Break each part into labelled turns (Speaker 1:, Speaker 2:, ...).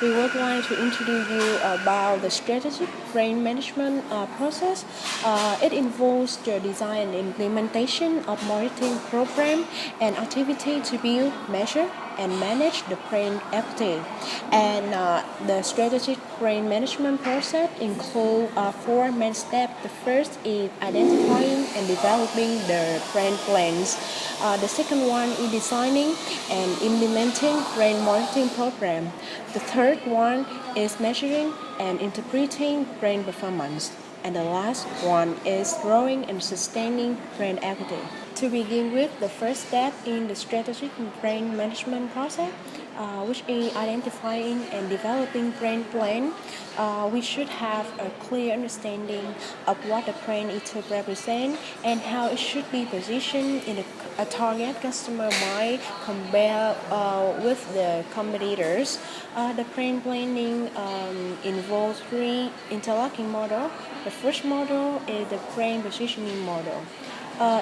Speaker 1: we would like to introduce you about the strategic brand management process. It involves the design and implementation of marketing program and activity to build, measure, and manage the brand equity. And the strategic brand management process includes four main steps. The first is identifying and developing the brand plans. The second one is designing and implementing brand marketing program. The third one is measuring and interpreting brand performance. And the last one is growing and sustaining brand equity. To begin with, the first step in the strategic brand management process, which is identifying and developing brand plan, we should have a clear understanding of what the brand is to represent and how it should be positioned in a target customer mind compared with the competitors. The brand planning involves three interlocking models. The first model is the brand positioning model.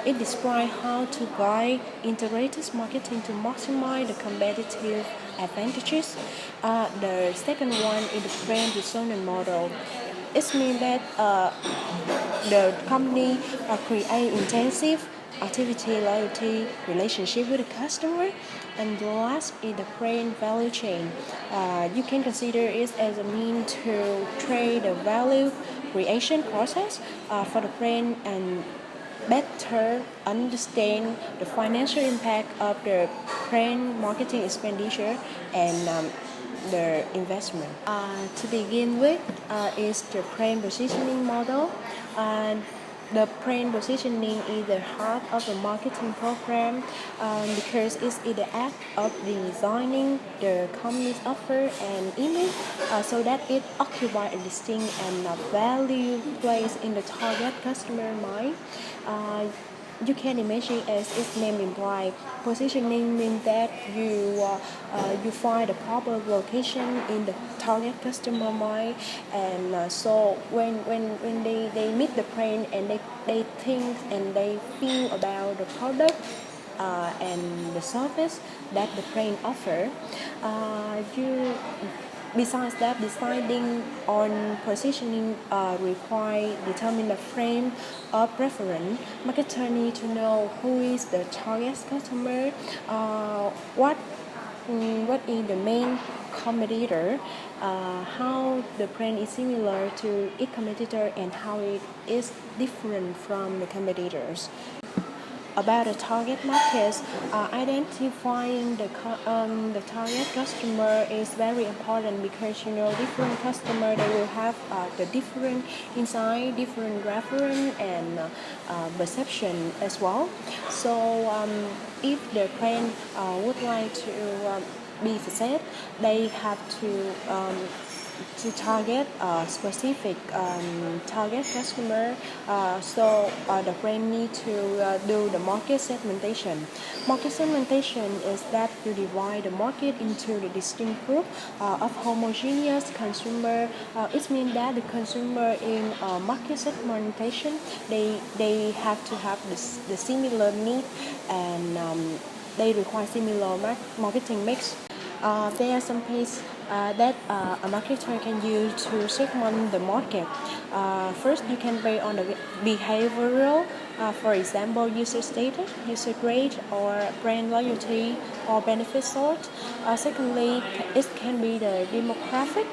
Speaker 1: It describes how to guide integrated marketing to maximize the competitive advantages. The second one is the brand persona model. It means that the company create intensive activity, loyalty, relationship with the customer. And the last is the brand value chain. You can consider it as a means to trade the value creation process for the brand and better understand the financial impact of the brand marketing expenditure and the investment. To begin with is the brand positioning model. The brand positioning is the heart of the marketing program because it's the act of designing the company's offer and image so that it occupies a distinct and value place in the target customer mind. You can imagine as its name implies, positioning means that you find the proper location in the target customer mind, and so when they meet the brand and they think and they feel about the product and the service that the brand offer, you besides that, deciding on positioning require determine the frame of reference. Marketer need to know who is the target customer, what is the main competitor, how the brand is similar to its competitor, and how it is different from the competitors. About the target markets, identifying the target customer is very important because different customer they will have the different insight, different reference and perception as well. So if the brand would like to be success, they have to target a specific target customer. So the brand need to do the market segmentation. Market segmentation is that you divide the market into the distinct group of homogeneous consumer. It means that the consumer in market segmentation they have to have the similar need and they require similar marketing mix. There are some ways that a marketer can use to segment the market. First, you can base on the behavioral, for example, user status, user grade, or brand loyalty or benefit sort. Secondly, it can be the demographic,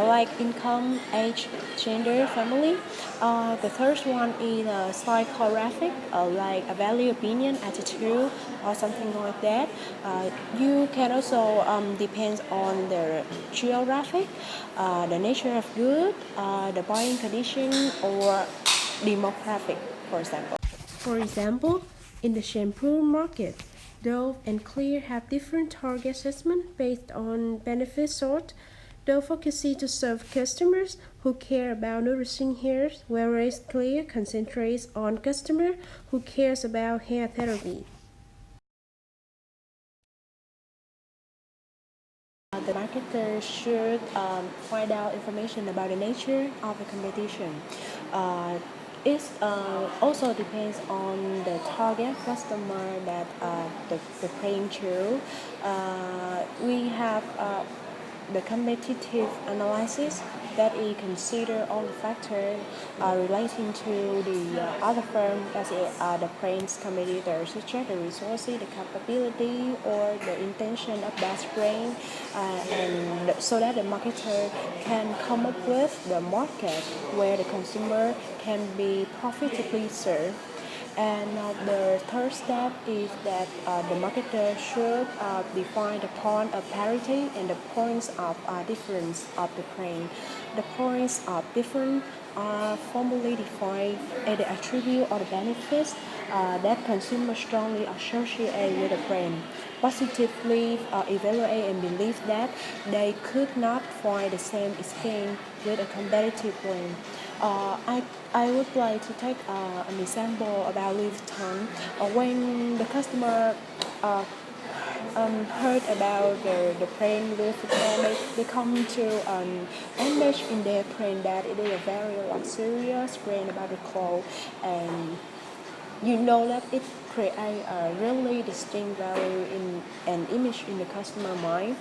Speaker 1: like income, age, gender, family. The third one is psychographic, like a value, opinion, attitude, or something like that. You can also depend on the geographic, the nature of good, the buying condition, or demographic, for example. For example, in the shampoo market, Dove and Clear have different target segment based on benefit sort. Dove focuses to serve customers who care about nourishing hair, whereas Clear concentrates on customers who cares about hair therapy. The marketer should find out information about the nature of the competition. It also depends on the target customer that the brand choose. We have the competitive analysis that it consider all the factors relating to the other firm as the brand's competitors, such as the resources, the capability, or the intention of that brand, and so that the marketer can come up with the market where the consumer can be profitably served. And the third step is that the marketer should define the point of parity and the points of difference of the brand. The points of difference are formally defined as the attribute or the benefits that consumers strongly associate with a brand. Positively evaluate and believe that they could not find the same exchange with a competitive brand. I would like to take an example about Louis Vuitton. When the customer heard about the brand Louis Vuitton, they come to an image in their brand that it is a very luxurious brand about the clothes, and you know that it create a really distinct value in an image in the customer mind.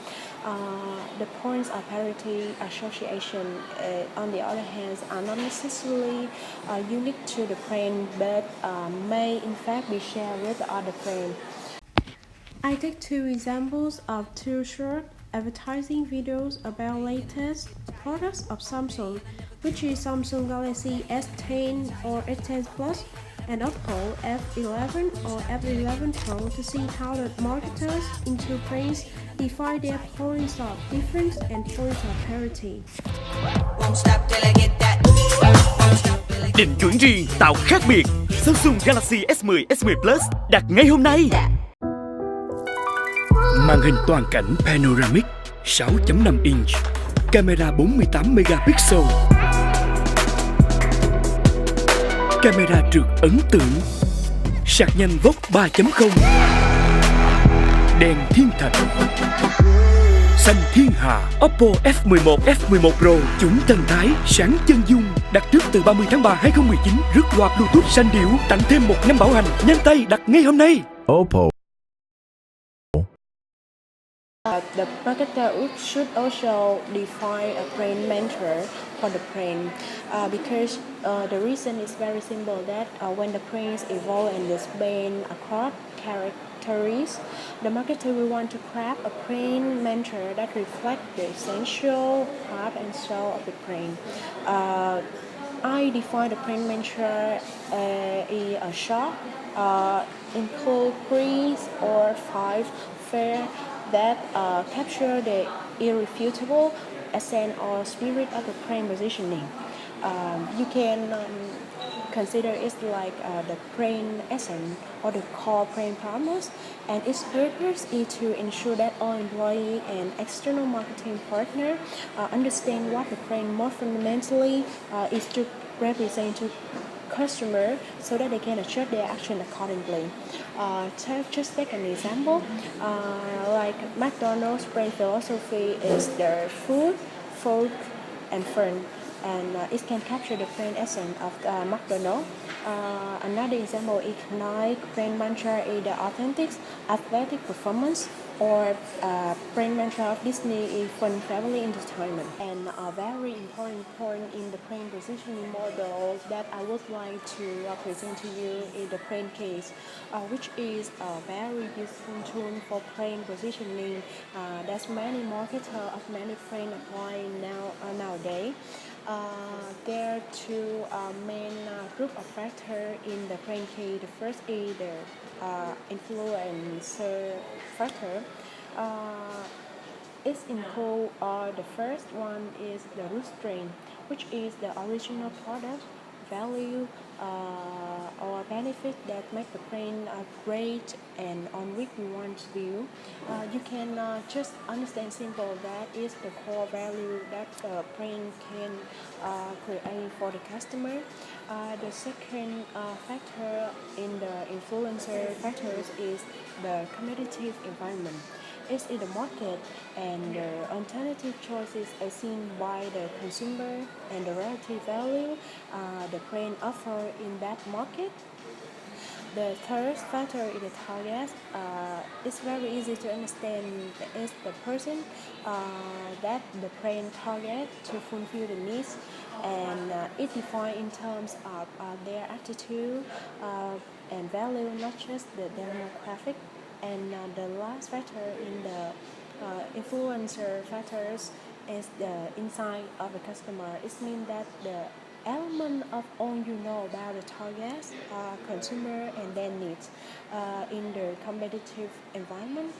Speaker 1: The points of parity association, on the other hand, are not necessarily unique to the brand, but may in fact be shared with the other brand. I take two examples of two short advertising videos about latest products of Samsung, which is Samsung Galaxy S10 or S10 Plus and Apple F11 or F11 Pro to see how the marketers into brands define their points of difference and points of parity.
Speaker 2: Định chuẩn riêng tạo khác biệt. Samsung Galaxy S10, S10 Plus đặt ngay hôm nay. Màn hình toàn cảnh panoramic 6.5 inch, camera 48 megapixel, camera trượt ấn tượng, sạc nhanh Voc 3.0, đèn thiên thạch, xanh thiên hạ. Oppo F11, F11 Pro chúng thần thái, sáng chân dung. Đặt trước từ 30 tháng 3 2019, rước loa Bluetooth xanh điệu, tặng thêm 1 năm bảo hành. Nhanh tay đặt ngay hôm nay. Oppo.
Speaker 1: The marketer should also define a brand mentor for the brand because the reason is very simple that when the brands evolve and expand across territories, the marketer will want to craft a brand mentor that reflects the essential heart and soul of the brand. I define the brand mentor in a short, include 3 or 5 fair that capture the irrefutable essence or spirit of the brand positioning. You can consider it like the brand essence or the core brand promise, and its purpose is to ensure that all employee and external marketing partner understand what the brand more fundamentally is to represent to customer so that they can adjust their action accordingly. Just take an example, like McDonald's brand philosophy is their food, and fun, and it can capture the brand essence of McDonald's. Another example is Nike brand mantra is the authentic athletic performance, or brand mantra of Disney is fun family entertainment. And a very important point in the brand positioning model that I would like to present to you is the brand case, which is a very useful tool for brand positioning that many marketers of many brands apply nowadays. There are two main group of factors in the brand case. The first is the influencer factor. It's include the first one is the root strain, which is the original product, value, or benefit that make the brand great and on which we want to view. You can just understand simple that is the core value that the brand can create for the customer. The second factor in the influencer factors is the competitive environment. It's in the market, and the alternative choices are seen by the consumer and the relative value the brand offer in that market. The third factor in the target is very easy to understand. Is the person that the brand target to fulfill the needs, and it defined in terms of their attitude and value, not just the demographic. And the last factor in the influencer factors is the insight of the customer. It means that the element of all you know about the target consumer and their needs in the competitive environment.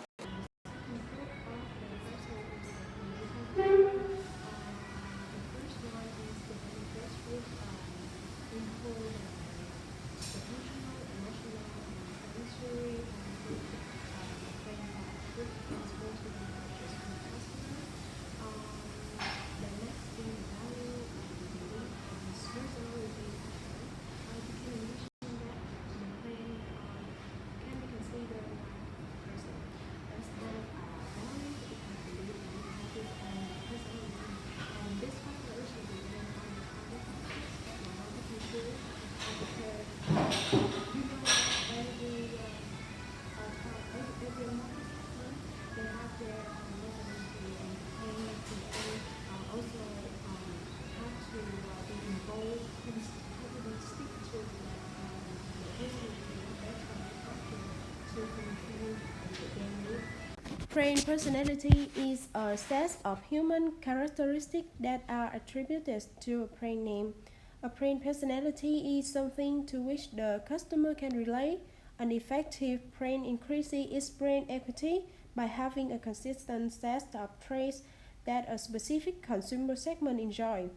Speaker 1: Brand personality is a set of human characteristics that are attributed to a brand name. A brand personality is something to which the customer can relate. An effective brand increases its brand equity by having a consistent set of traits that a specific consumer segment enjoys.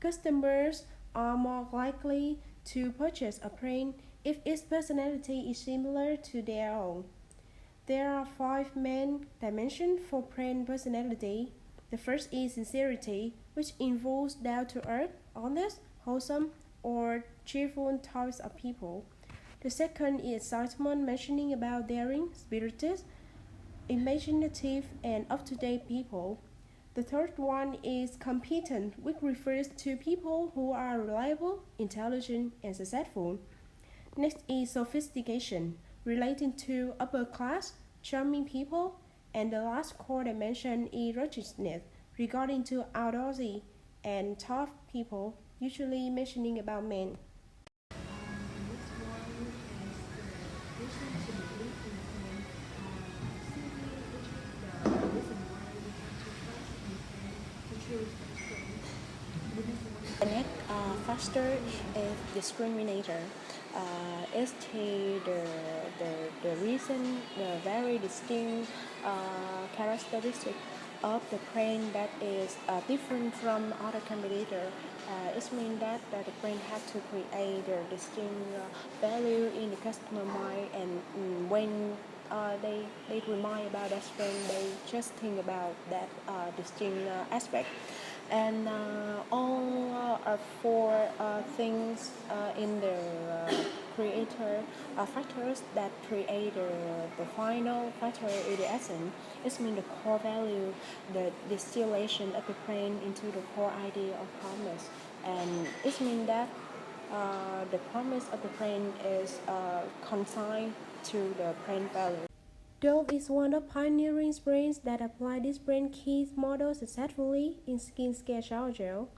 Speaker 1: Customers are more likely to purchase a brand if its personality is similar to their own. There are 5 main dimensions for brand personality. The first is sincerity, which involves down-to-earth, honest, wholesome, or cheerful types of people. The second is excitement, mentioning about daring, spirited, imaginative, and up-to-date people. The third one is competent, which refers to people who are reliable, intelligent, and successful. Next is sophistication, relating to upper class, charming people, and the last core dimension is righteousness, regarding to outdoorsy and tough people, usually mentioning about men. The next factor is discriminator. Is the reason, the very distinct characteristic of the brand that is different from other competitor. It means that the brand has to create the distinct value in the customer mind, and when they remind about that brand, they just think about that distinct aspect. And all are 4 things in the creator factors that create the final factor in the essence. It means the core value, the distillation of the brand into the core idea of promise. And it means that the promise of the brand is consigned to the brand value. Dove is one of pioneering brands that apply this brand key model successfully in skincare shower gel.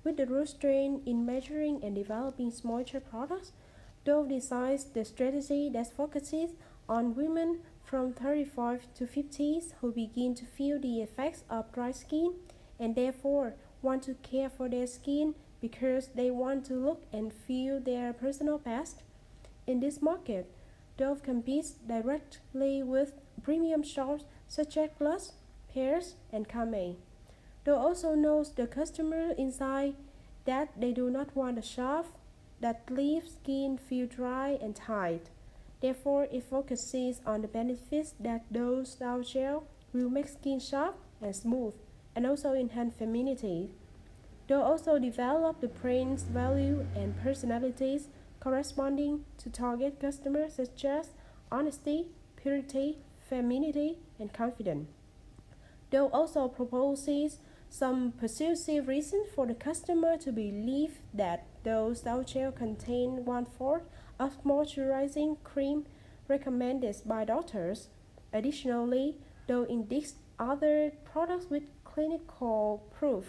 Speaker 1: With the root strain in measuring and developing moisture products, Dove designs the strategy that focuses on women from 35 to 50s who begin to feel the effects of dry skin and therefore want to care for their skin because they want to look and feel their personal best. In this market, Dove competes directly with premium shops such as Lush, Pears, and Camay. Dove also knows the customer inside that they do not want a shaft that leaves skin feel dry and tight. Therefore, it focuses on the benefits that those shower gel will make skin sharp and smooth, and also enhance femininity. Dove also developed the brand's value and personalities corresponding to target customers such as honesty, purity, femininity, and confidence. Dove also proposes some persuasive reasons for the customer to believe that Dough sour gel contain 1/4 of moisturizing cream recommended by doctors. Additionally, Dough indicates other products with clinical proof.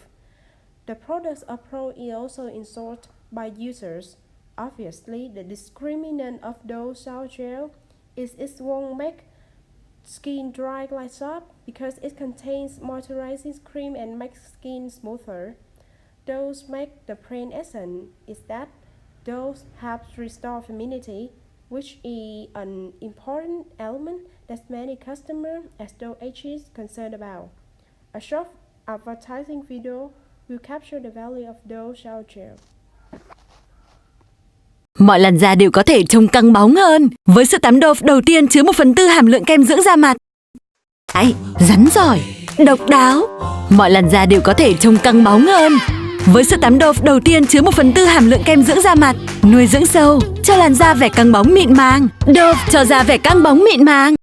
Speaker 1: The products approach is also endorsed by users. Obviously, the discriminant of Dough sour gel is it won't make skin dry like soap because it contains moisturizing cream and makes skin smoother. Those make the brain essence is that those help restore femininity, which is an important element that many customers as Dough is concerned about. A short advertising video will capture the value of Dough shower gel.
Speaker 3: Mọi làn da đều có thể trông căng bóng hơn với sữa tắm Dove đầu tiên chứa 1/4 hàm lượng kem dưỡng da mặt. Rắn giỏi, độc đáo. Mọi làn da đều có thể trông căng bóng hơn với sữa tắm Dove đầu tiên chứa 1/4 hàm lượng kem dưỡng da mặt, nuôi dưỡng sâu, cho làn da vẻ căng bóng mịn màng. Dove cho da vẻ căng bóng mịn màng.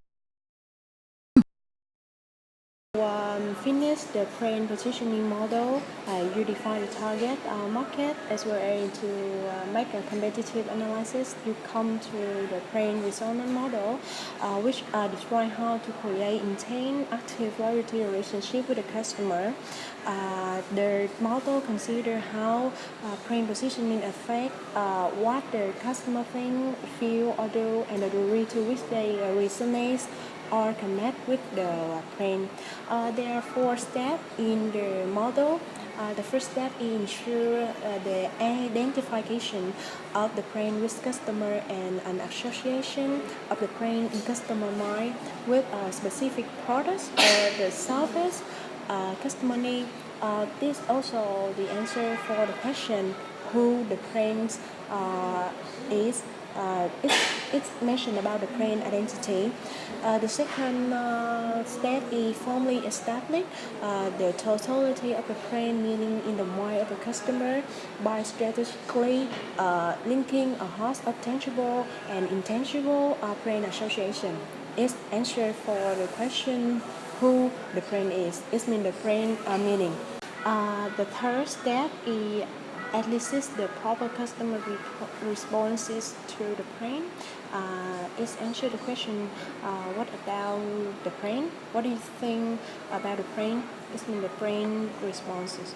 Speaker 1: Finish the brand positioning model. You define the target market as well as to make a competitive analysis. You come to the brand resonance model, which describe how to create intense, active loyalty relationship with the customer. The model consider how brand positioning affect what the customer think, feel, or do, and the degree to which they resonate or connect with the brand. There are 4 steps in the model. The first step is ensure the identification of the brand with customer and an association of the brand in customer mind with a specific products or the service customer need. This also the answer for the question who the brand is. It's mentioned about the brand identity. The second step is formally establish the totality of the brand meaning in the mind of the customer by strategically linking a host of tangible and intangible brand association. It's answer for the question who the brand is. It means the brand meaning. The third step is analysis the proper customer responses to the brand. It's answer the question, what about the brand? What do you think about the brand? It's mean the brand responses.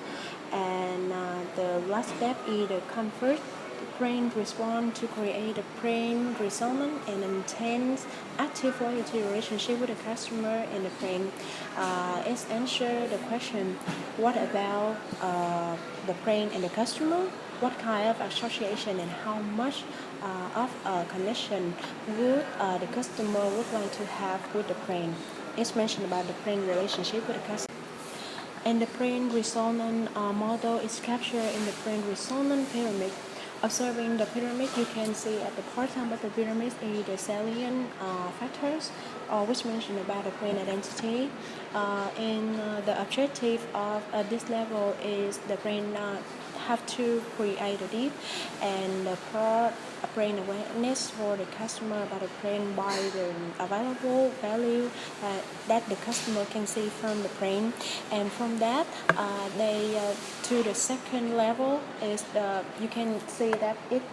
Speaker 1: And the last step is the convert the brand response to create a brand resonance and intense active loyalty relationship with the customer and the brand. It's answer the question, what about the brand and the customer? What kind of association and how much of a connection would the customer would like to have with the brand? It's mentioned about the brand relationship with the customer. And the brand resonance model is captured in the brand resonance pyramid. Observing the pyramid, you can see at the bottom of the pyramid is the salient factors, which mention about the brand identity. And the objective of this level is the brand have to create a deep and broad brand awareness for the customer about the brand by the available value that the customer can see from the brand. And from that, they to the second level is you can see that it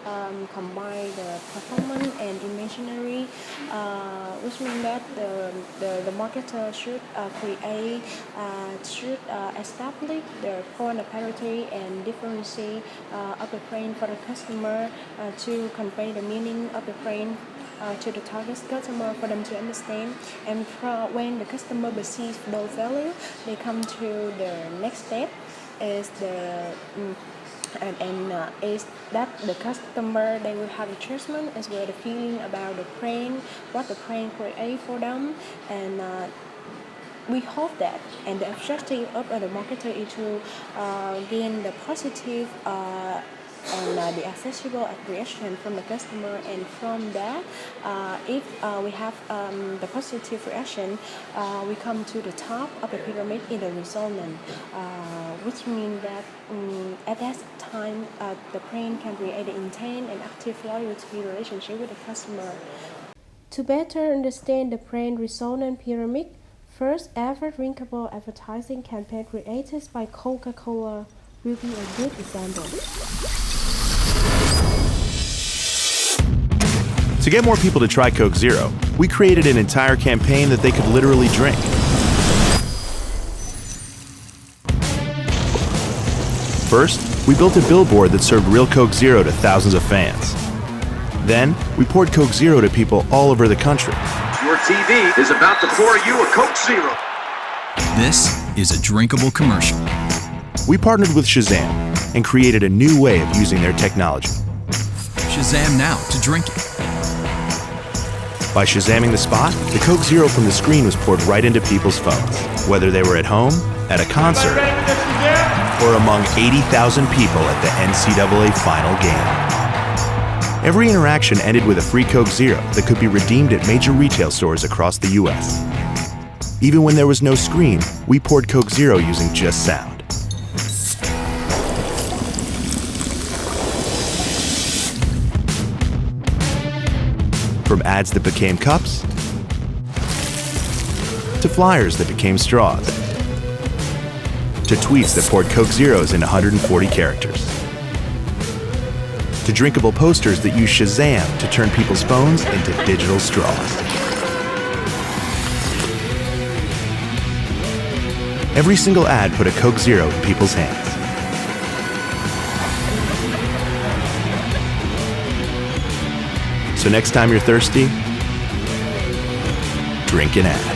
Speaker 1: combine the performance and imaginary, which means that the marketer should create should establish the point of parity and differentiate of the brand for the customer to convey the meaning of the brand to the target customer for them to understand. And when the customer perceives those values, they come to the next step is the is that the customer they will have a judgment as well the feeling about the brand, what the brand create for them, and we hope that and the objective of the marketer is to gain the positive and the accessible reaction from the customer, and from that if we have the positive reaction, we come to the top of the pyramid in the resonance, which means that at that time the brand can create an intense and active loyalty relationship with the customer. To better understand the brand resonance pyramid, first ever drinkable advertising campaign created by Coca-Cola will be a good example.
Speaker 4: To get more people to try Coke Zero, we created an entire campaign that they could literally drink. First, we built a billboard that served real Coke Zero to thousands of fans. Then, we poured Coke Zero to people all over the country.
Speaker 5: Your TV is about to pour you a Coke Zero.
Speaker 6: This is a drinkable commercial.
Speaker 4: We partnered with Shazam and created a new way of using their technology.
Speaker 6: Shazam now to drink it.
Speaker 4: By Shazamming the spot, the Coke Zero from the screen was poured right into people's phones, whether they were at home, at a concert, or among 80,000 people at the NCAA final game. Every interaction ended with a free Coke Zero that could be redeemed at major retail stores across the US. Even when there was no screen, we poured Coke Zero using just sound. From ads that became cups, to flyers that became straws, to tweets that poured Coke Zeros into 140 characters, to drinkable posters that use Shazam to turn people's phones into digital straws. Every single ad put a Coke Zero in people's hands. So next time you're thirsty, drink an ad.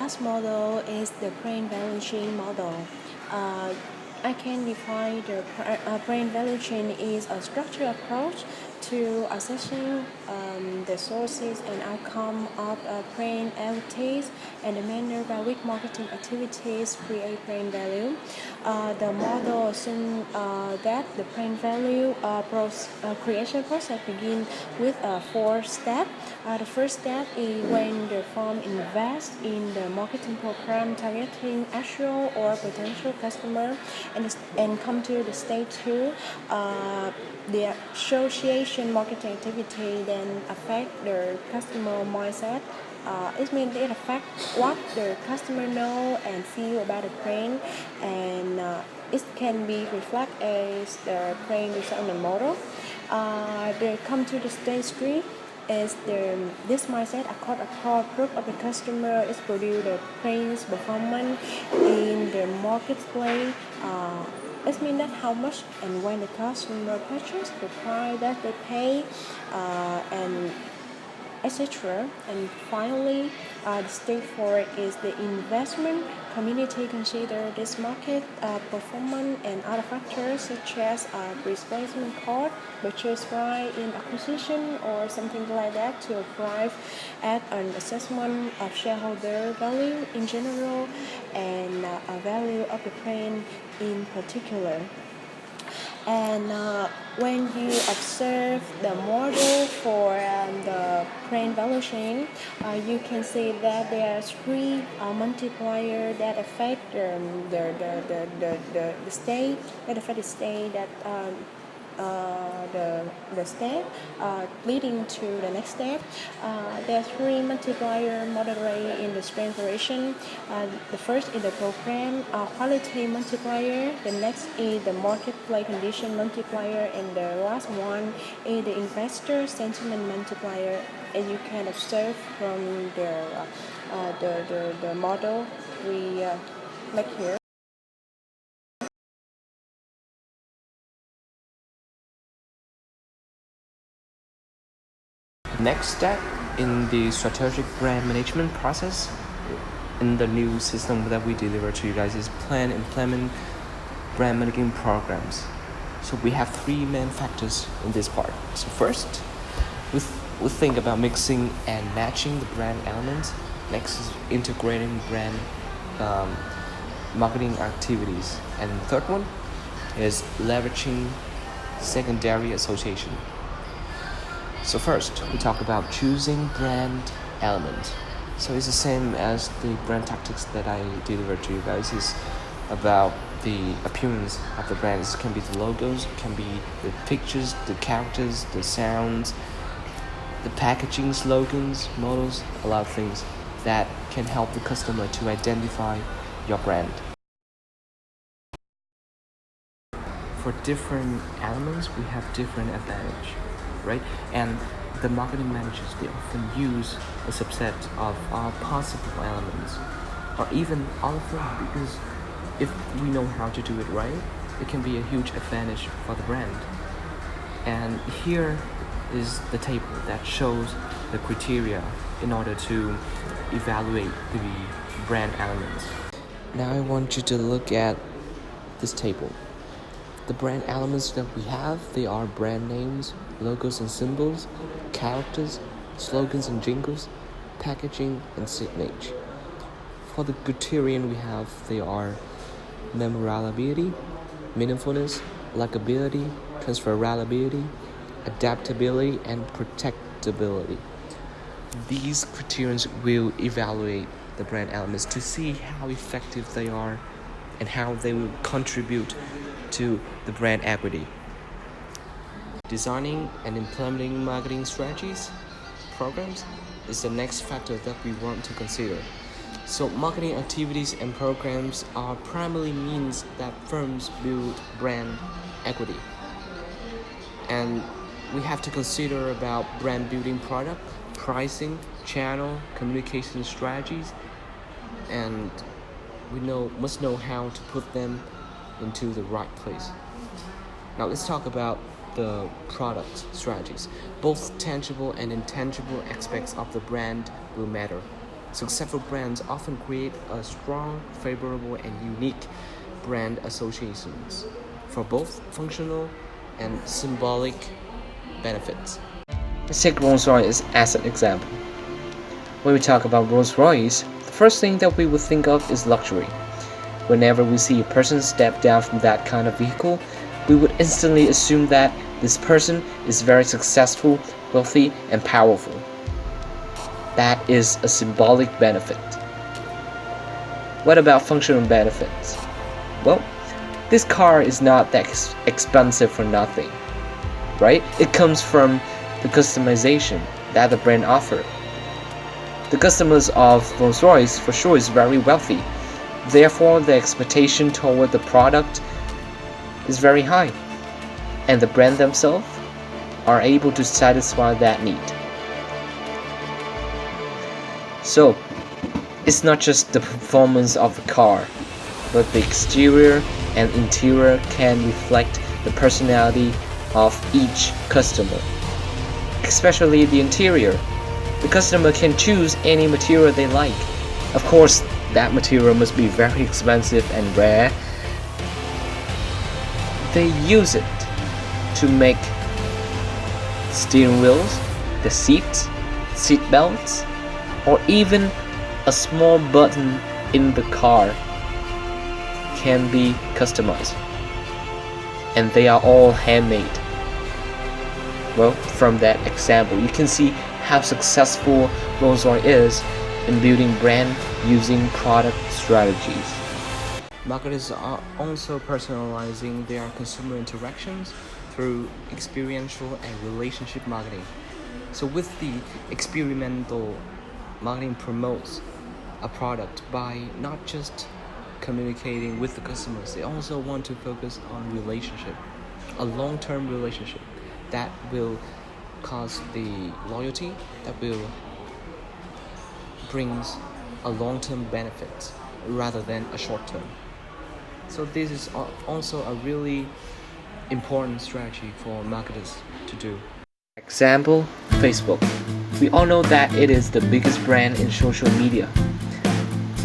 Speaker 1: Last model is the brain value chain model. I can define the brain value chain is a structured approach to assessing the sources and outcome of brain activities and the manner by which marketing activities create brain value. The model assumes that the brain value creation process begins with 4 steps. The first step is when the firm invests in the marketing program targeting actual or potential customer, and come to the stage 2. The association marketing activity then affect the customer mindset. It means it affects what the customer know and feel about the brand, and it can be reflected as the brand development model. They come to the stage 3. Is this mindset accord a proof of the customer is produce the brand's performance in the marketplace. It means that how much and when the customer purchase, the price that they pay, and etc. And finally, the stage 4 is the investment. Community consider this market performance and other factors such as replacement cost, purchase price in acquisition, or something like that to arrive at an assessment of shareholder value in general and value of the brand in particular. And when you observe the model for the brand value chain, you can see that there are three multipliers that affect the state, that affect the state that the step leading to the next step. There are three multiplier moderate in the strength variation. The first is the program quality multiplier. The next is the marketplace condition multiplier, and the last one is the investor sentiment multiplier. And you can observe from the model we make here.
Speaker 7: Next step in the strategic brand management process in the new system that we deliver to you guys is plan and implement brand marketing programs. So we have three main factors in this part. So first, we think about mixing and matching the brand elements. Next is integrating brand marketing activities. And the third one is leveraging secondary association. So first, we talk about choosing brand element. So it's the same as the brand tactics that I delivered to you guys. It's about the appearance of the brands. It can be the logos, it can be the pictures, the characters, the sounds, the packaging, slogans, models, a lot of things that can help the customer to identify your brand. For different elements, we have different advantage, right? And the marketing managers, they often use a subset of all possible elements, or even all of them, because if we know how to do it right, it can be a huge advantage for the brand. And here is the table that shows the criteria in order to evaluate the brand elements. Now I want you to look at this table. The brand elements that we have, they are brand names, logos and symbols, characters, slogans and jingles, packaging and signage. For the criterion we have, they are memorability, meaningfulness, likability, transferability, adaptability, and protectability. These criterions will evaluate the brand elements to see how effective they are and how they will contribute to the brand equity. Designing and implementing marketing strategies, programs, is the next factor that we want to consider. So marketing activities and programs are primarily means that firms build brand equity. And we have to consider about brand building product, pricing, channel, communication strategies, and we must know how to put them into the right place. Now let's talk about the product strategies. Both tangible and intangible aspects of the brand will matter. Successful brands often create a strong, favorable, and unique brand associations for both functional and symbolic benefits. Let's take Rolls-Royce as an example. When we talk about Rolls-Royce, the first thing that we would think of is luxury. Whenever we see a person step down from that kind of vehicle, we would instantly assume that this person is very successful, wealthy, and powerful. That is a symbolic benefit. What about functional benefits? Well, this car is not that expensive for nothing, right? It comes from the customization that the brand offers. The customers of Rolls-Royce for sure is very wealthy. Therefore, the expectation toward the product is very high, and the brand themselves are able to satisfy that need. So, it's not just the performance of the car, but the exterior and interior can reflect the personality of each customer. Especially the interior. The customer can choose any material they like. Of course, that material must be very expensive and rare. They use it to make steering wheels, the seats, seat belts, or even a small button in the car can be customized. And they are all handmade. Well, from that example, you can see how successful Rolls-Royce is in building brand using product strategies. Marketers are also personalizing their consumer interactions through experiential and relationship marketing. So with the experimental marketing promotes a product by not just communicating with the customers, they also want to focus on relationship, a long-term relationship that will cause the loyalty, that will brings a long-term benefit rather than a short-term. So this is also a really important strategy for marketers to do. Example, Facebook. We all know that it is the biggest brand in social media.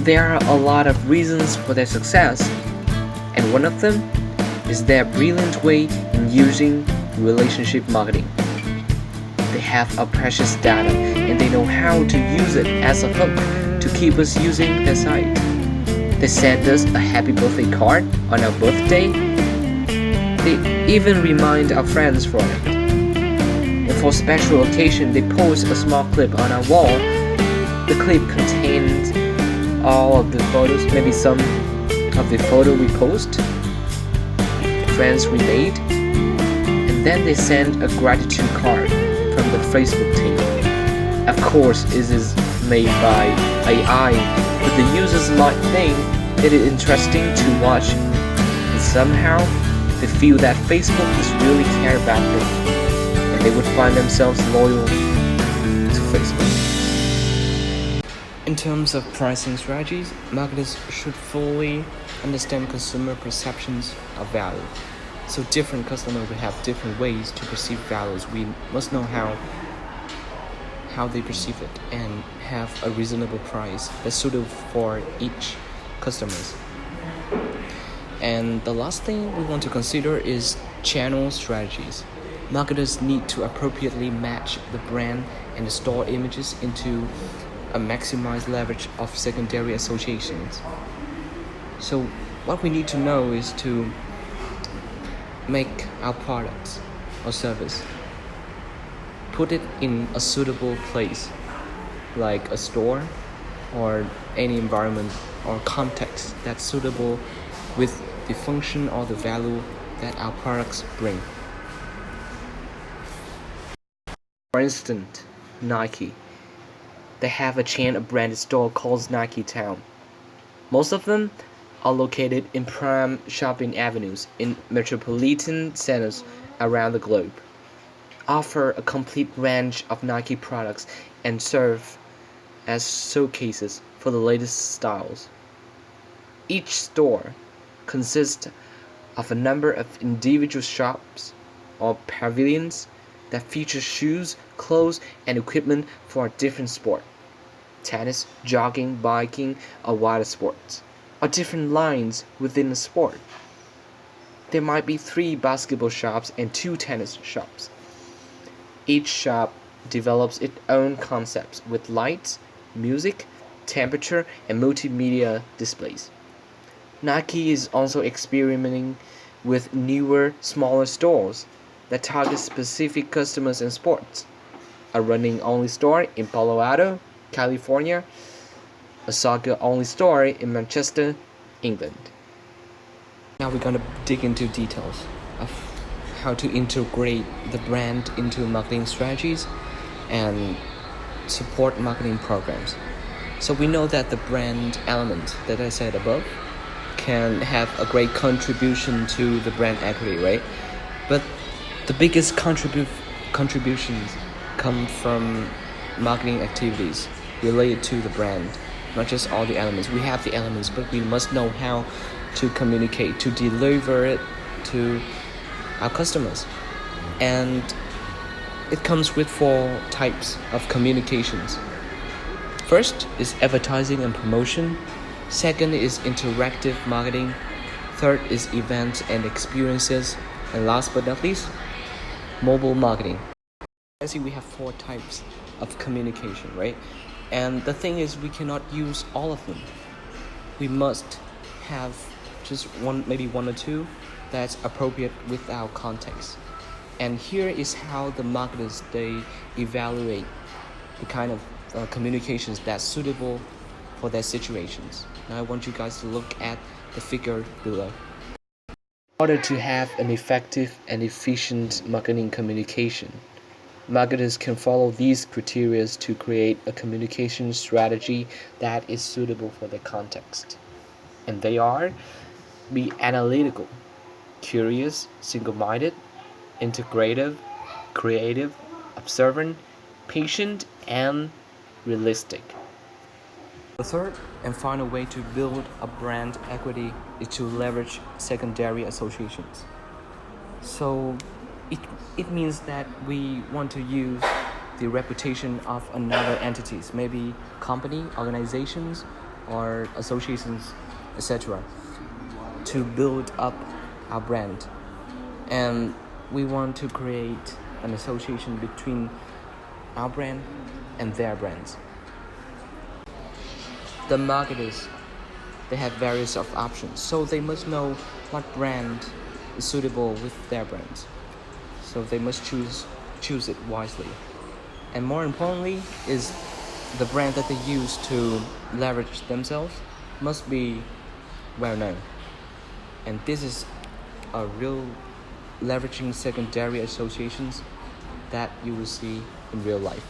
Speaker 7: There are a lot of reasons for their success, and one of them is their brilliant way in using relationship marketing. They have a precious data and they know how to use it as a hook to keep us using their site. They send us a happy birthday card on our birthday. They even remind our friends for it. And for special occasion, they post a small clip on our wall. The clip contains all of the photos, maybe some of the photo we post, friends we made, and then they send a gratitude card from the Facebook team. Of course, it is made by AI, but the users might think it is interesting to watch, and somehow they feel that Facebook is really care about them, and they would find themselves loyal to Facebook. In terms of pricing strategies, marketers should fully understand consumer perceptions of value. So different customers will have different ways to perceive values. We must know how they perceive it and have a reasonable price that's suitable for each customers. And the last thing we want to consider is channel strategies. Marketers need to appropriately match the brand and the store images into a maximized leverage of secondary associations. So what we need to know is to make our products or service, put it in a suitable place, like a store or any environment or context that's suitable with the function or the value that our products bring. For instance, Nike. They have a chain of branded stores called Nike Town. Most of them are located in prime shopping avenues in metropolitan centers around the globe, offer a complete range of Nike products, and serve as showcases for the latest styles. Each store consists of a number of individual shops or pavilions that feature shoes, clothes, and equipment for different sports: tennis, jogging, biking, or water sports, or different lines within a sport. There might be 3 basketball shops and 2 tennis shops. Each shop develops its own concepts with lights, music, temperature, and multimedia displays. Nike is also experimenting with newer, smaller stores that target specific customers and sports. A running-only store in Palo Alto, California, a soccer-only store in Manchester, England. Now we're going to dig into details of how to integrate the brand into marketing strategies and support marketing programs. So we know that the brand element that I said above can have a great contribution to the brand equity, right? But the biggest contributions come from marketing activities related to the brand, not just all the elements. We have the elements, but we must know how to communicate, to deliver it to our customers. And it comes with 4 types of communications. First is advertising and promotion. Second is interactive marketing. Third is events and experiences. And last but not least, mobile marketing. I see we have 4 types of communication, right? And the thing is, we cannot use all of them. We must have just maybe one or two that's appropriate with our context. And here is how the marketers, they evaluate the kind of communications that's suitable for their situations. Now I want you guys to look at the figure below. In order to have an effective and efficient marketing communication, marketers can follow these criteria to create a communication strategy that is suitable for their context. And they are: be analytical, curious, single-minded, integrative, creative, observant, patient, and realistic. The third and final way to build a brand equity is to leverage secondary associations. So it means that we want to use the reputation of another entities, maybe company, organizations, or associations, etc., to build up our brand. And we want to create an association between our brand and their brands. The marketers, they have various of options, so they must know what brand is suitable with their brands. So they must choose it wisely. And more importantly is the brand that they use to leverage themselves must be well known. And this is a real leveraging secondary associations that you will see in real life.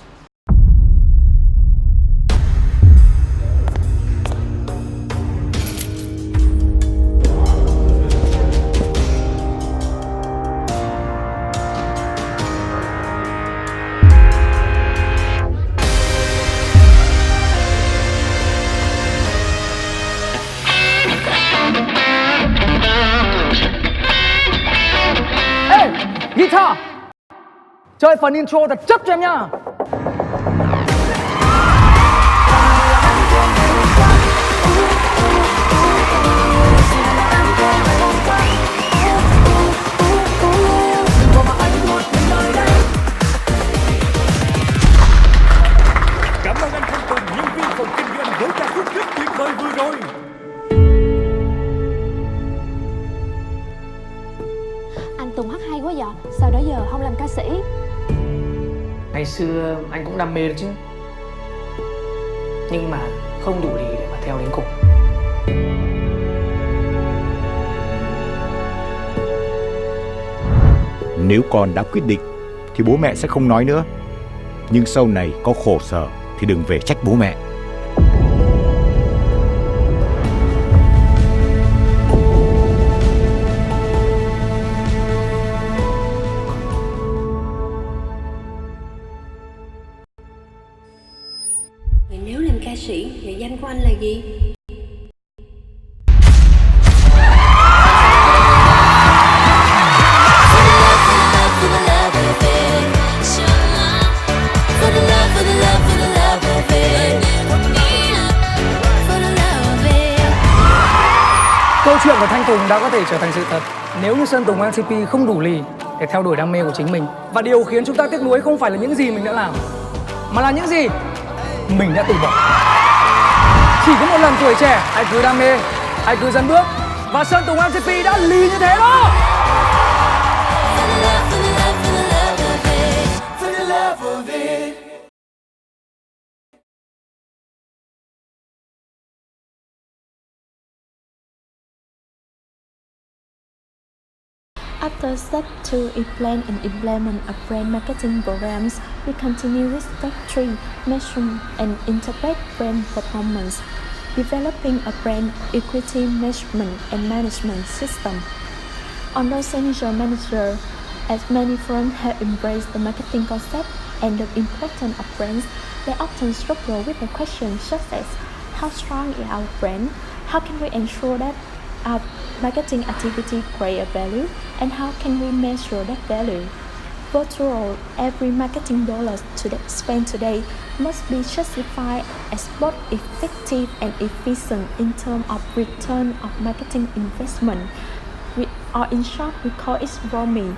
Speaker 8: Guitar, chơi phần intro thật chất cho em nha.
Speaker 2: Cảm ơn anh Khanh cùng nhân viên phòng kinh doanh với ca khúc rất tuyệt vời vừa rồi.
Speaker 9: Tùng hát hay quá vậy, sao đó giờ không làm ca sĩ?
Speaker 8: Ngày xưa anh cũng đam mê đấy chứ, nhưng mà không đủ lý để mà theo đến cùng.
Speaker 10: Nếu con đã quyết định thì bố mẹ sẽ không nói nữa. Nhưng sau này có khổ sở thì đừng về trách bố mẹ.
Speaker 9: Nếu làm ca sĩ, nghệ danh của anh là gì?
Speaker 8: Câu chuyện của Thanh Tùng đã có thể trở thành sự thật nếu như Sơn Tùng MCP không đủ lì để theo đuổi đam mê của chính mình. Và điều khiến chúng ta tiếc nuối không phải là những gì mình đã làm, mà là những gì mình đã từ bỏ. Chỉ có một lần tuổi trẻ, hãy cứ đam mê, hãy cứ dấn bước. Và Sơn Tùng MCP đã lì như thế đó.
Speaker 9: After step 2, plan and implement a brand marketing programs, we continue with step 3, measure and interpret brand performance, developing a brand equity measurement and management system. Although senior managers at many firms have embraced the marketing concept and the importance of brands, they often struggle with the questions such as how strong is our brand, how can we ensure that our marketing activity create a value, and how can we measure that value. virtually every marketing dollar spent today must be justified as both effective and efficient in terms of return of marketing investment. Or in short, we call it roaming.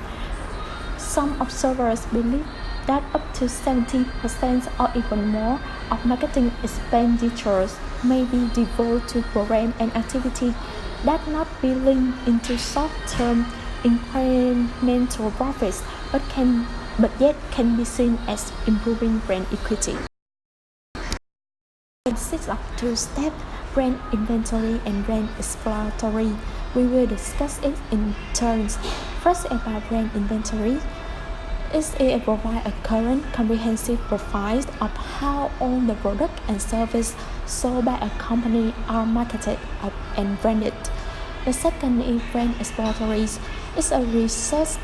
Speaker 9: Some observers believe that up to 70% or even more of marketing expenditures may be devoted to programs and activities that not be linked into short-term incremental profits, but yet can be seen as improving brand equity. It consists of two steps: brand inventory and brand exploratory. We will discuss it in turns. First, about brand inventory. It provides a current, comprehensive profile of how all the products and services sold by a company are marketed and branded. The second is brand exploratory. It's a research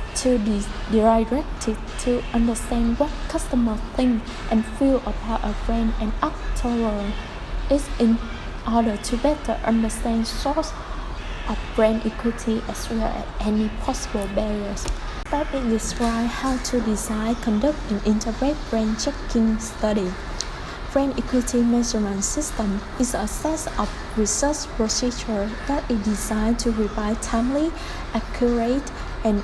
Speaker 9: directed to understand what customers think and feel about a brand and act toward it in order to better understand source of brand equity as well as any possible barriers. Step is describe how to design, conduct, and interpret brand checking study. Brand equity measurement system is a set of research procedures that is designed to provide timely, accurate, and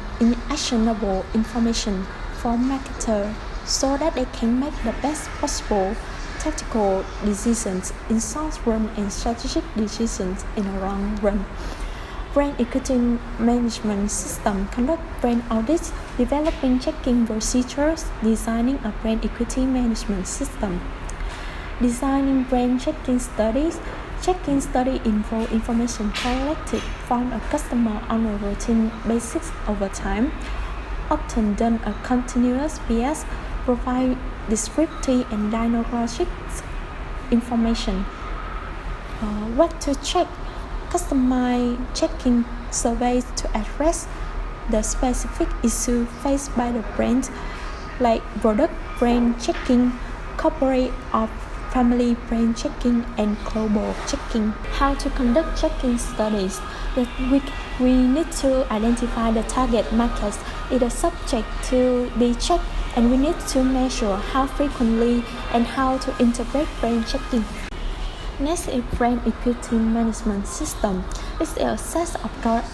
Speaker 9: actionable information for marketers so that they can make the best possible tactical decisions in short run and strategic decisions in the long run. Brand equity management system conduct brand audits, developing checking procedures, designing a brand equity management system. Designing brand checking studies. Checking study involve information collected from a customer on a routine basis over time, often done a continuous basis, provide descriptive and diagnostic information. What to check? Customized checking surveys to address the specific issue faced by the brand, like product brand checking, corporate or family brand checking, and global checking. How to conduct checking studies? We need to identify the target markets is the subject to be checked, and we need to measure how frequently and how to interpret brand checking. Next is brand equity management system. It's a set of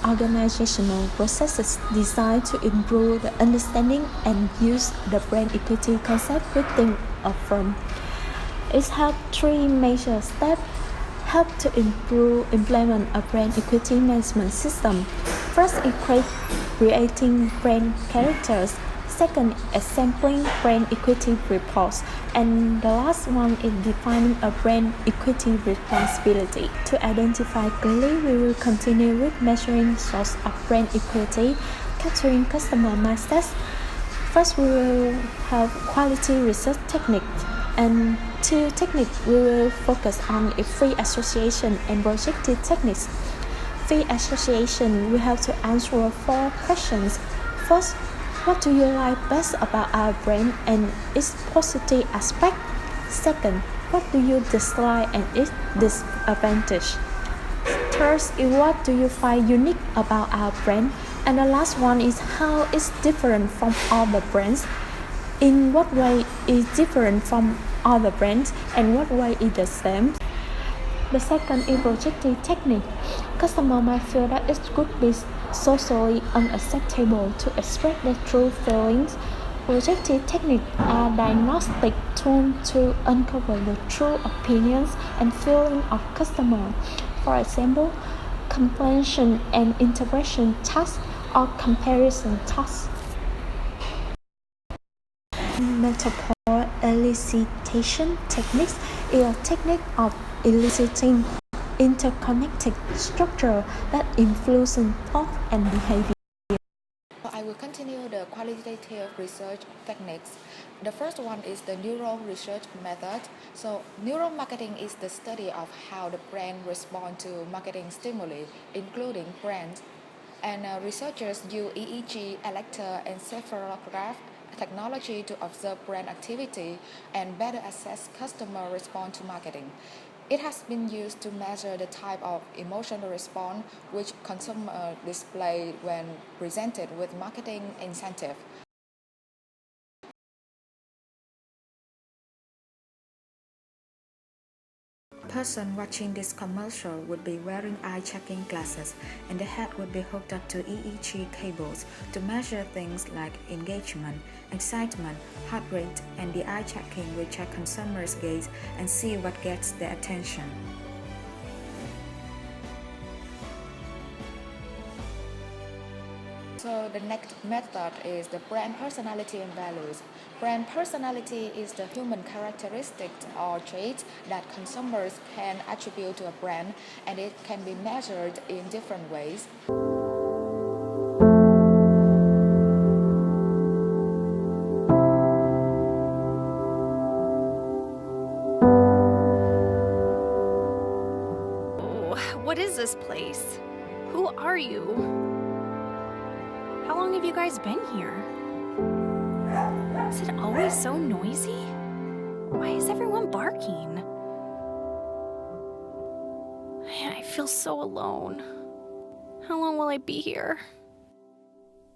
Speaker 9: organizational processes designed to improve the understanding and use the brand equity concept within a firm. It has three major steps help to implement a brand equity management system. First is creating brand characters. Second, assembling brand equity reports. And the last one is defining a brand equity responsibility. To identify clearly, we will continue with measuring source of brand equity, capturing customer mindsets. First, we will have quality research techniques. And two techniques we will focus on is free association and projective techniques. Free association, we have to answer 4 questions. First, what do you like best about our brand and its positive aspect? Second, what do you dislike and its disadvantage? Third is what do you find unique about our brand? And the last one is how it's different from other brands. In what way is different from other brands and what way is the same? The second is projective technique. Customer might feel that it could be socially unacceptable to express their true feelings. Projective techniques are diagnostic tools to uncover the true opinions and feelings of customers. For example, comprehension and interpretation tasks or comparison tasks. Multiple elicitation techniques is a technique of eliciting interconnected structure that influence thought and behavior.
Speaker 11: I will continue the qualitative research techniques. The first one is the neural research method. So neural marketing is the study of how the brand responds to marketing stimuli, including brands. And researchers use EEG, electro, and cephalograph technology to observe brand activity and better assess customer response to marketing. It has been used to measure the type of emotional response which consumers display when presented with marketing incentive. person watching this commercial would be wearing eye-checking glasses, and the head would be hooked up to EEG cables to measure things like engagement, excitement, heart rate, and the eye-checking will check consumers' gaze and see what gets their attention. So the next method is the brand personality and values. Brand personality is the human characteristics or traits that consumers can attribute to a brand, and it can be measured in different ways.
Speaker 12: What is this place? Who are you? How long have you guys been here? Is it always so noisy? Why is everyone barking? I feel so alone. How long will I be here?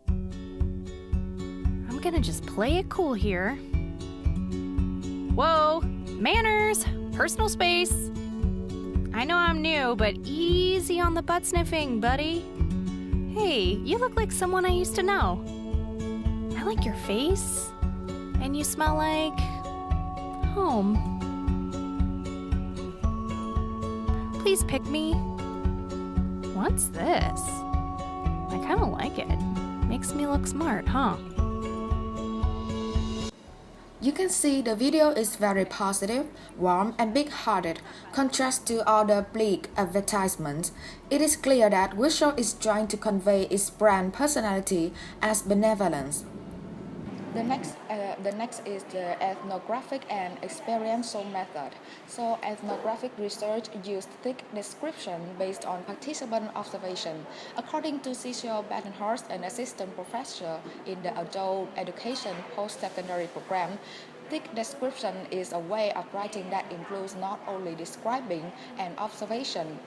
Speaker 12: I'm gonna just play it cool here. Whoa! Manners! Personal space! I know I'm new, but easy on the butt sniffing, buddy. Hey, you look like someone I used to know. I like your face, and you smell like home. Please pick me. What's this? I kind of like it. Makes me look smart, huh?
Speaker 11: You can see the video is very positive, warm, and big-hearted, contrast to all the bleak advertisements. It is clear that visual is trying to convey its brand personality as benevolence. The next is the ethnographic and experiential method. So ethnographic research used thick description based on participant observation. According to Cecil Badenhorst, an assistant professor in the adult education post-secondary program, thick description is a way of writing that includes not only describing an observation,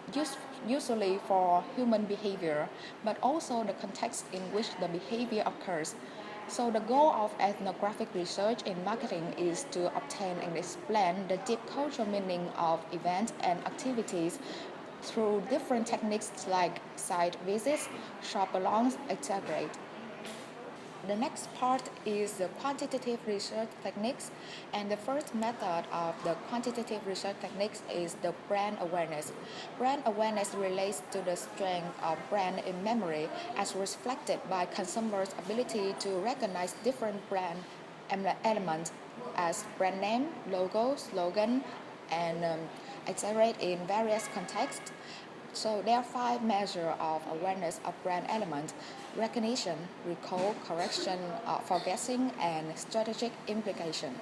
Speaker 11: usually for human behavior, but also the context in which the behavior occurs. So the goal of ethnographic research in marketing is to obtain and explain the deep cultural meaning of events and activities through different techniques like site visits, shop-alongs, etc. The next part is the quantitative research techniques, and the first method of the quantitative research techniques is the brand awareness. Brand awareness relates to the strength of brand in memory as reflected by consumers' ability to recognize different brand elements as brand name, logo, slogan, and etc. in various contexts. So there are 5 measures of awareness of brand elements: recognition, recall, correction, forgetting, and strategic implication.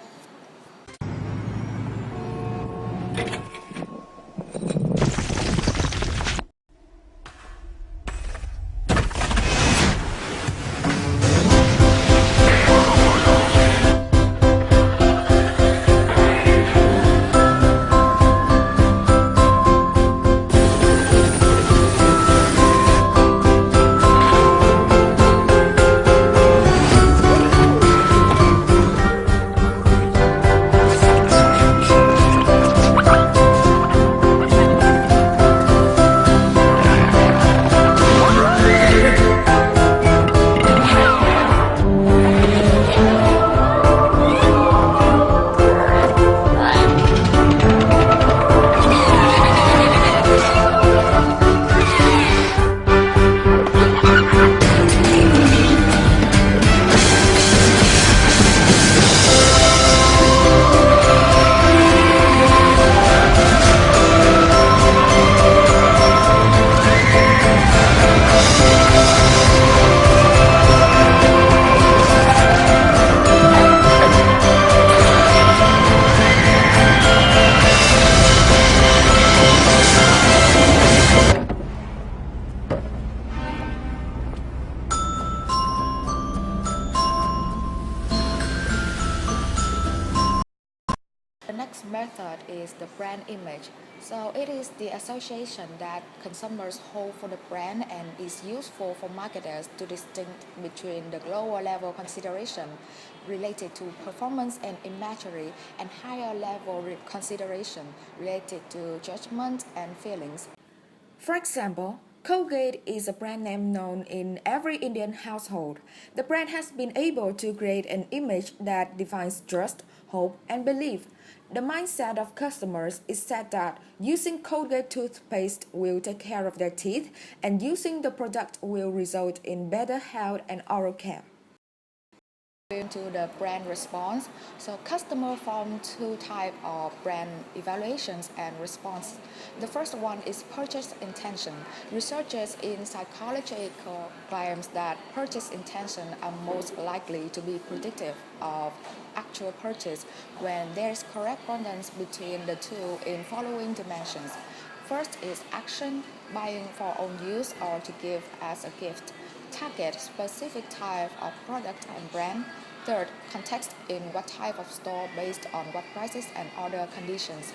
Speaker 11: The next method is the brand image. So it is the association that consumers hold for the brand and is useful for marketers to distinguish between the lower level consideration related to performance and imagery and higher level consideration related to judgment and feelings. For example, Colgate is a brand name known in every Indian household. The brand has been able to create an image that defines trust, hope, and belief. The mindset of customers is set that using Colgate toothpaste will take care of their teeth, and using the product will result in better health and oral care. To the brand response, so customers form two types of brand evaluations and response. The first one is purchase intention. Researchers in psychology claims that purchase intention are most likely to be predictive of actual purchase when there is correspondence between the two in following dimensions. First is action, buying for own use or to give as a gift. Target specific type of product and brand. Third, context in what type of store based on what prices and order conditions.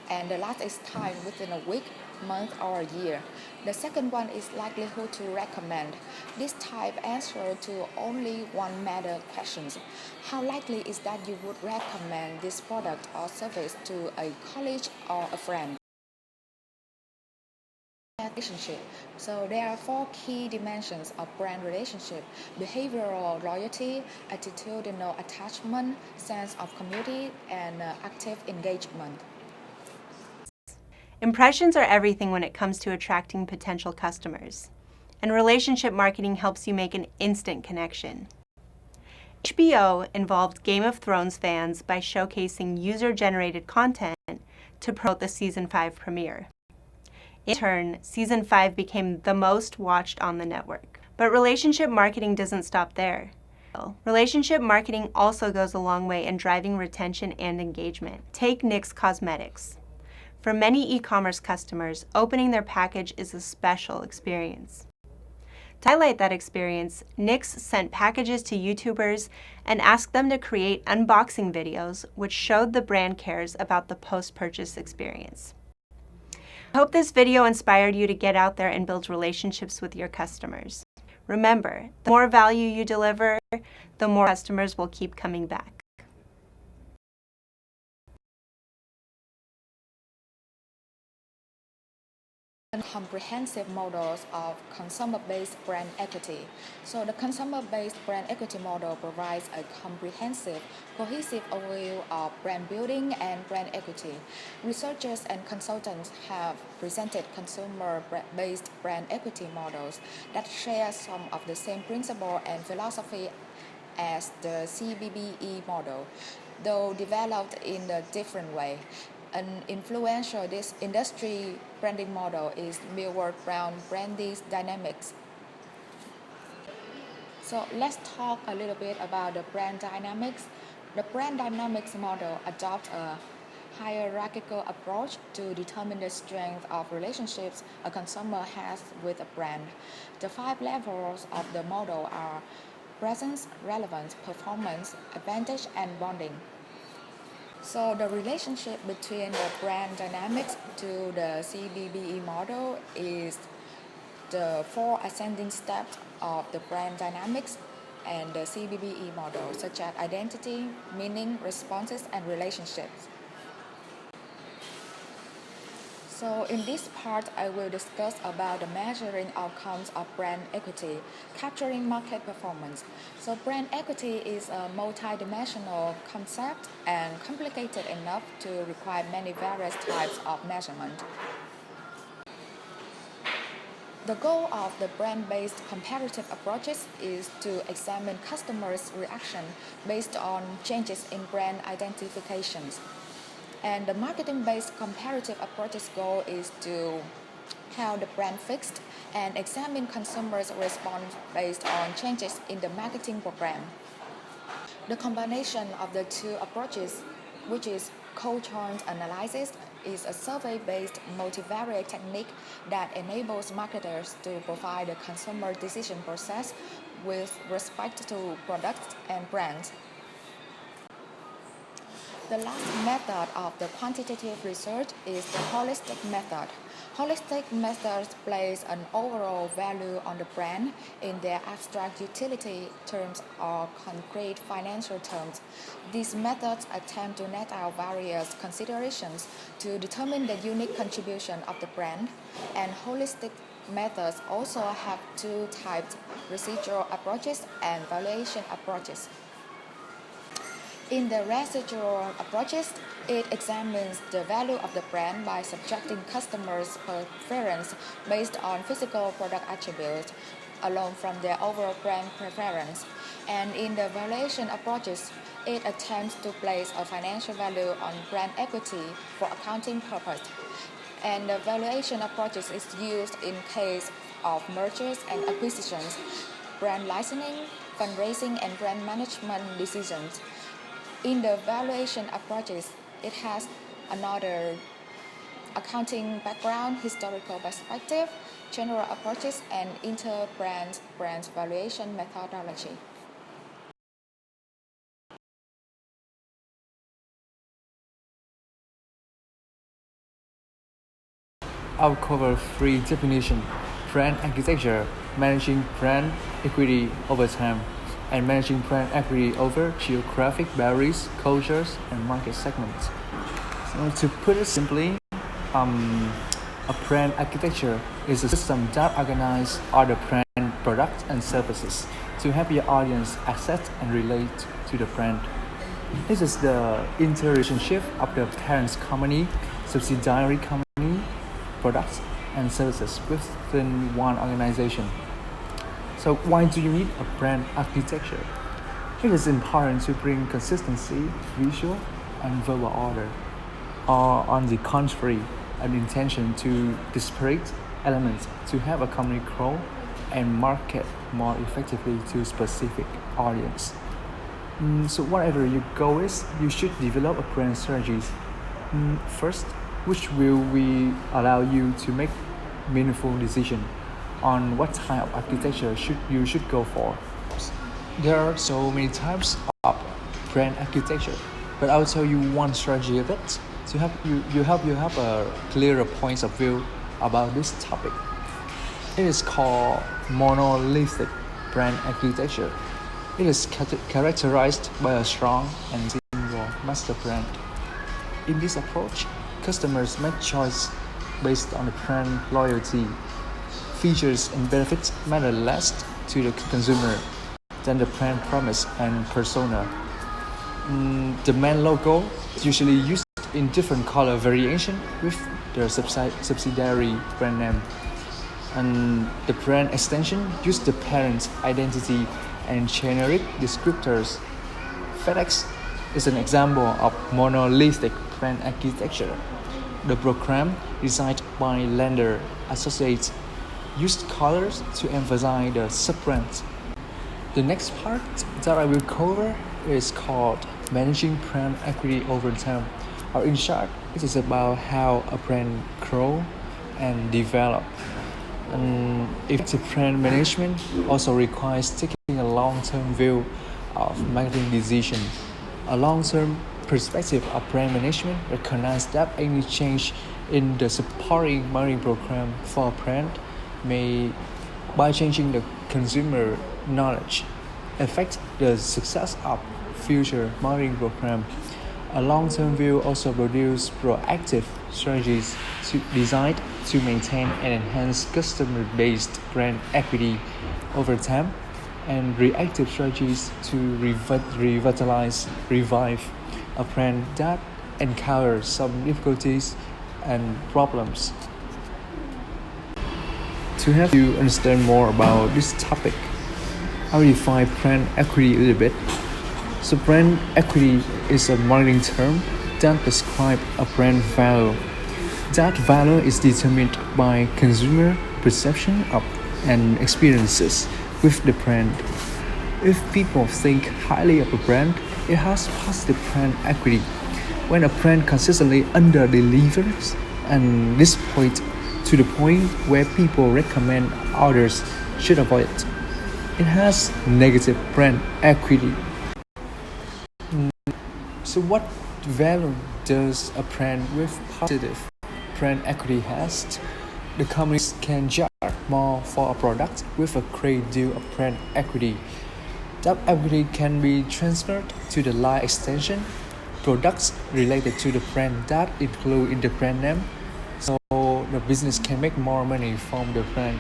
Speaker 11: And the last is time within a week, month, or a year. The second one is likelihood to recommend. This type answer to only one matter questions. How likely is that you would recommend this product or service to a colleague or a friend? Relationship. So there are four key dimensions of brand relationship: behavioral loyalty, attitudinal attachment, sense of community, and active engagement.
Speaker 13: Impressions are everything when it comes to attracting potential customers, and relationship marketing helps you make an instant connection. HBO involved Game of Thrones fans by showcasing user-generated content to promote the Season 5 premiere. In turn, Season 5 became the most watched on the network. But relationship marketing doesn't stop there. Relationship marketing also goes a long way in driving retention and engagement. Take NYX Cosmetics. For many e-commerce customers, opening their package is a special experience. To highlight that experience, NYX sent packages to YouTubers and asked them to create unboxing videos which showed the brand cares about the post-purchase experience. I hope this video inspired you to get out there and build relationships with your customers. Remember, the more value you deliver, the more customers will keep coming back.
Speaker 11: Comprehensive models of consumer-based brand equity. So the consumer-based brand equity model provides a comprehensive, cohesive overview of brand building and brand equity. Researchers and consultants have presented consumer-based brand equity models that share some of the same principle and philosophy as the CBBE model, though developed in a different way. An influential industry branding model is Millward Brown Branding Dynamics. So let's talk a little bit about the brand dynamics. The brand dynamics model adopts a hierarchical approach to determine the strength of relationships a consumer has with a brand. The 5 levels of the model are presence, relevance, performance, advantage, and bonding. So the relationship between the brand dynamics to the CBBE model is the 4 ascending steps of the brand dynamics and the CBBE model, such as identity, meaning, responses, and relationships. So in this part, I will discuss about the measuring outcomes of brand equity, capturing market performance. So brand equity is a multidimensional concept and complicated enough to require many various types of measurement. The goal of the brand-based comparative approaches is to examine customers' reaction based on changes in brand identifications. And the marketing-based comparative approach's goal is to how the brand fixed and examine consumers' response based on changes in the marketing program. The combination of the two approaches, which is cohort analysis, is a survey-based multivariate technique that enables marketers to provide the consumer decision process with respect to products and brands. The last method of the quantitative research is the holistic method. Holistic methods place an overall value on the brand in their abstract utility terms or concrete financial terms. These methods attempt to net out various considerations to determine the unique contribution of the brand, and holistic methods also have two types: residual approaches and valuation approaches. In the residual approaches, it examines the value of the brand by subtracting customers' preference based on physical product attributes alone from their overall brand preference. And in the valuation approaches, it attempts to place a financial value on brand equity for accounting purpose. And the valuation approaches is used in case of mergers and acquisitions, brand licensing, fundraising, and brand management decisions. In the valuation approaches, it has another accounting background, historical perspective, general approaches, and inter-brand valuation methodology.
Speaker 14: I'll cover three definitions: brand architecture, managing brand equity over time, and managing brand equity over geographic boundaries, cultures, and market segments. So to put it simply, a brand architecture is a system that organizes all the brand products and services to help your audience access and relate to the brand. This is the interrelationship of the parent company, subsidiary company, products, and services within one organization. So why do you need a brand architecture? It is important to bring consistency, visual, and verbal order, or on the contrary, an intention to disparate elements to help a company grow and market more effectively to specific audience. So whatever your goal is, you should develop a brand strategy. First, which will allow you to make meaningful decision on what type of architecture you should go for. There are so many types of brand architecture, but I'll tell you one strategy of it to help you have a clearer point of view about this topic. It is called monolithic brand architecture. It is characterized by a strong and single master brand. In this approach, customers make choice based on the brand loyalty. Features and benefits matter less to the consumer than the brand promise and persona. The main logo is usually used in different color variation with the subsidiary brand name. And the brand extension use the parent identity and generic descriptors. FedEx is an example of monolithic brand architecture. The program designed by lender associates used colors to emphasize the sub-brands. The next part that I will cover is called managing brand equity over time, or in short, it is about how a brand grow and develop. And effective brand management also requires taking a long-term view of marketing decisions. A long-term perspective of brand management recognizes that any change in the supporting marketing program for a brand may, by changing the consumer knowledge, affect the success of future marketing program. A long-term view also produces proactive strategies designed to maintain and enhance customer-based brand equity over time, and reactive strategies to revive a brand that encounters some difficulties and problems. To help you understand more about this topic, I will define brand equity a little bit. So brand equity is a marketing term that describes a brand value. That value is determined by consumer perception of and experiences with the brand. If people think highly of a brand, it has positive brand equity. When a brand consistently under-delivers, and this point to the point where people recommend others should avoid it, it has negative brand equity. So what value does a brand with positive brand equity has? The companies can charge more for a product with a great deal of brand equity. That equity can be transferred to the line extension, products related to the brand that include in the brand name, so the business can make more money from the brand.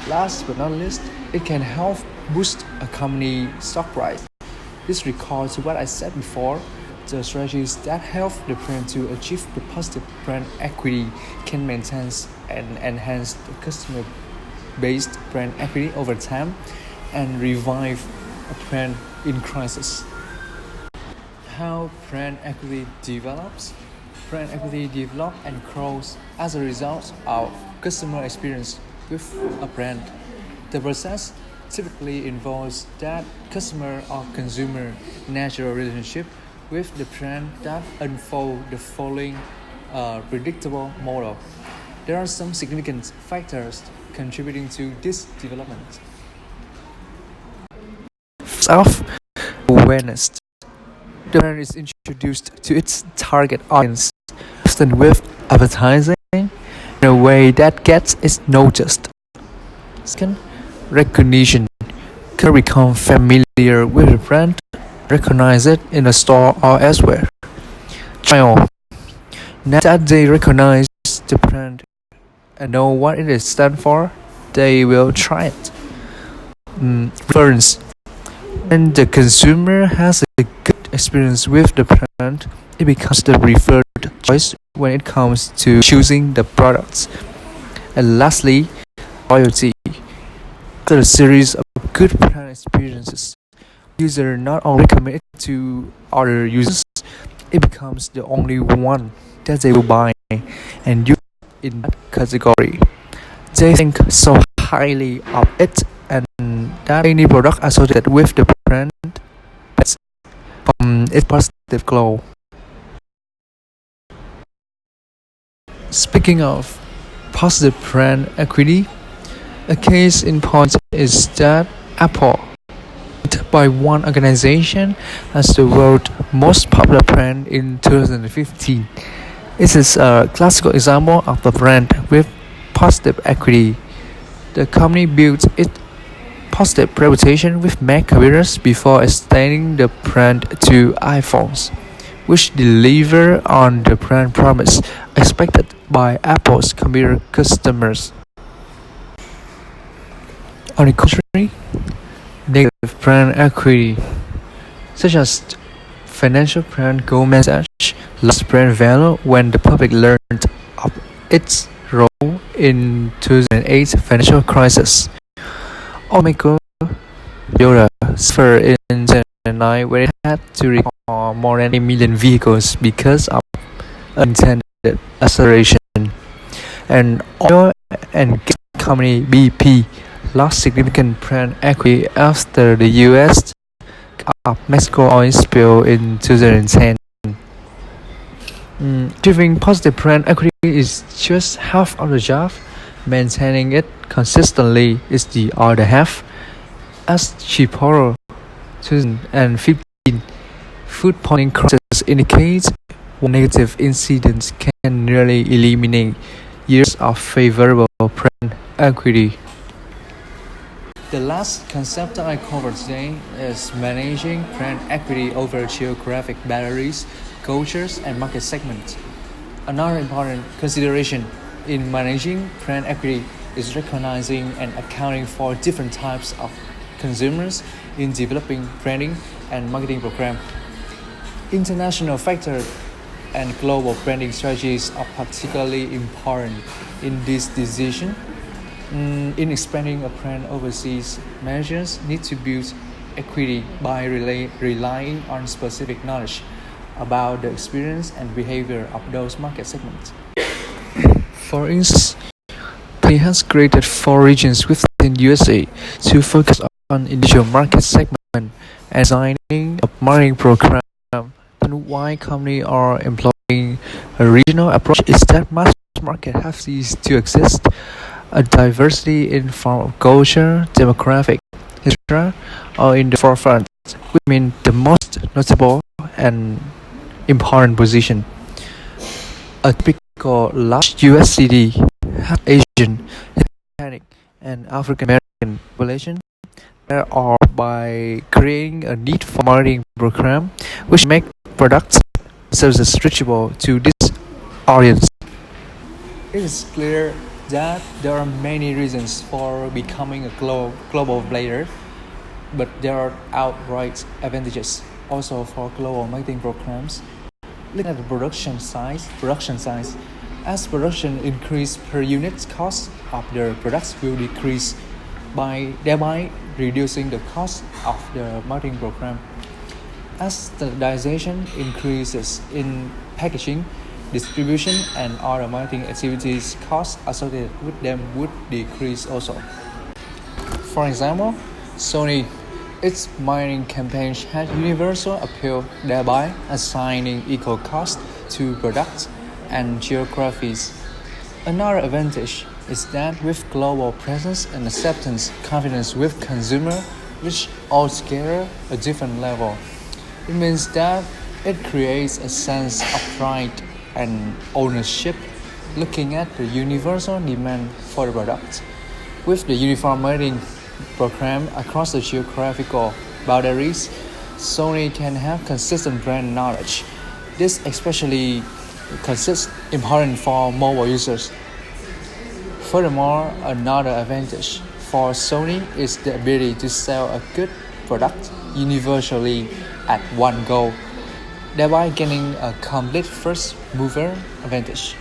Speaker 14: Last but not least, it can help boost a company stock price. This recalls what I said before. The strategies that help the brand to achieve the positive brand equity can maintain and enhance the customer-based brand equity over time and revive a brand in crisis. How brand equity develops? Brand equity develops and grows as a result of customer experience with a brand. The process typically involves that customer or consumer natural relationship with the brand that unfold the following predictable model. There are some significant factors contributing to this development. Self-awareness. The brand is introduced to its target audience, often with advertising in a way that gets it noticed. Second, recognition. Can become familiar with the brand, recognize it in a store or elsewhere. Trial. Now that they recognize the brand and know what it stands for, they will try it. Reference. When the consumer has a good experience with the brand, it becomes the preferred choice when it comes to choosing the products. And lastly, loyalty. After a series of good brand experiences, users not only recommend it to other users, it becomes the only one that they will buy and use in that category. They think so highly of it and that any product associated with the brand has its positive glow. Speaking of positive brand equity, a case in point is that Apple, by one organization as the world's most popular brand in 2015. This is a classical example of a brand with positive equity. The company built its positive reputation with Mac computers before extending the brand to iPhones, which deliver on the brand promise expected by Apple's computer customers. On the contrary, negative brand equity, such as financial brand Goldman Sachs, lost brand value when the public learned of its role in 2008 financial crisis. Automaker Toyota suffered in 2009 when it had to recall more than 8 million vehicles because of unintended acceleration. And oil and gas company BP lost significant brand equity after the U.S. of Mexico oil spill in 2010. Achieving positive brand equity is just half of the job. Maintaining it consistently is the other half. As Chiporo 2015 food poisoning crisis indicates, one negative incident can nearly eliminate years of favorable brand equity. The last concept that I covered today is managing brand equity over geographic boundaries, cultures, and market segments. Another important consideration in managing brand equity is recognizing and accounting for different types of consumers in developing branding and marketing programs. International factors and global branding strategies are particularly important in this decision. In expanding a brand overseas, managers need to build equity by relying on specific knowledge about the experience and behavior of those market segments. For instance, Thien has created 4 regions within USA to focus on individual market segments and designing a marketing program. And why companies are employing a regional approach is that mass market has ceased to exist. A diversity in form of culture, demographic, etc. are in the forefront, which means the most notable and important position. A typical large US city has Asian, Hispanic, and African American population. There are by creating a need for marketing program which make products services reachable to this audience. It is clear that there are many reasons for becoming a global player, but there are outright advantages also for global marketing programs. Looking at the production size, as production increase per unit, cost of the products will decrease, thereby reducing the cost of the marketing program. As standardization increases in packaging, distribution, and other marketing activities, costs associated with them would decrease also. For example, Sony, its marketing campaigns had universal appeal, thereby assigning equal cost to products and geographies. Another advantage is that with global presence and acceptance, confidence with consumer reach altogether a different level. It means that it creates a sense of pride and ownership, looking at the universal demand for the product. With the uniform marketing program across the geographical boundaries, Sony can have consistent brand knowledge. This especially consists important for mobile users. Furthermore, another advantage for Sony is the ability to sell a good product universally at one go, thereby gaining a complete first mover advantage.